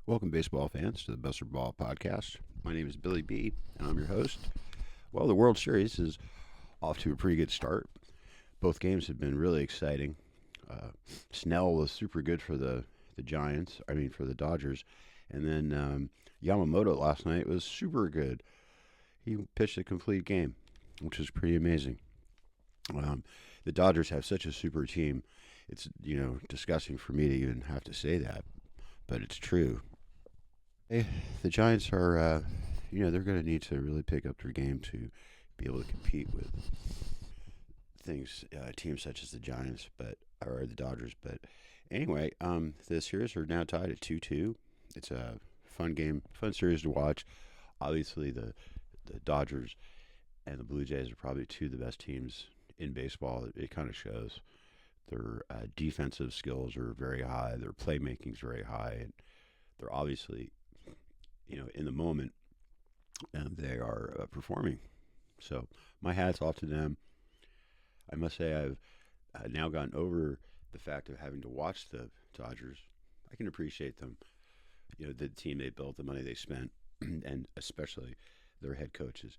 Welcome, baseball fans, to the Buster Ball Podcast. My name is Billy B, and I'm your host. Well, the World Series is off to a pretty good start. Both games have been really exciting. Snell was super good for the Giants, for the Dodgers. And then Yamamoto last night was super good. He pitched a complete game, which was pretty amazing. Um, the Dodgers have such a super team. It's, disgusting for me to even have to say that, but it's true. The Giants are, they're going to need to really pick up their game to be able to compete with teams such as the Giants, or the Dodgers. But anyway, the series are now tied at 2-2. It's a fun game, fun series to watch. Obviously, the Dodgers and the Blue Jays are probably two of the best teams in baseball. It kind of shows. Their defensive skills are very high. Their playmaking is very high, and they're obviously, in the moment, and they are performing. So my hat's off to them. I must say I've now gotten over the fact of having to watch the Dodgers. I can appreciate them, the team they built, the money they spent, and especially their head coach is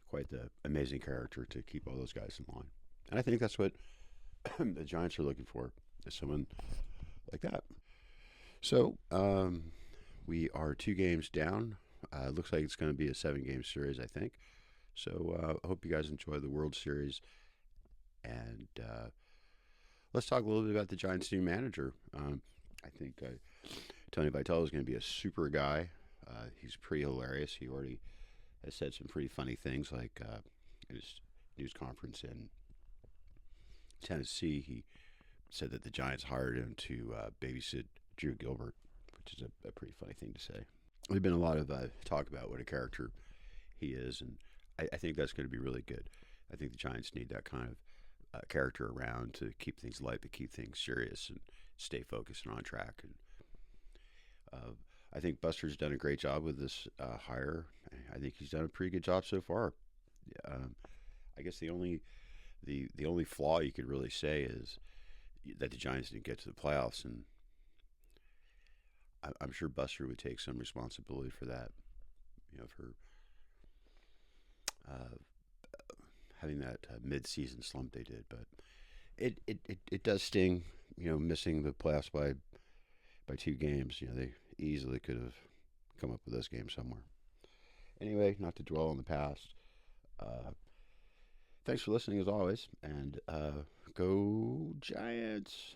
quite the amazing character to keep all those guys in line. And I think that's what the Giants are looking for, is someone like that. So we are 2 games down. Looks like it's going to be a 7-game series, I think. So I hope you guys enjoy the World Series. And let's talk a little bit about the Giants' new manager. I think Tony Vitello is going to be a super guy. He's pretty hilarious. He already has said some pretty funny things, like in his news conference in Tennessee. He said that the Giants hired him to babysit Drew Gilbert, which is a pretty funny thing to say. There's been a lot of talk about what a character he is, and I think that's going to be really good. I think the Giants need that kind of character around to keep things light, but keep things serious and stay focused and on track. And I think Buster's done a great job with this hire. I think he's done a pretty good job so far. I guess the only flaw you could really say is that the Giants didn't get to the playoffs, and I'm sure Buster would take some responsibility for that. For uh, having that mid-season slump they did, but it does sting. Missing the playoffs by 2 games. They easily could have come up with this game somewhere. Anyway, not to dwell on the past. Thanks for listening as always, and go Giants.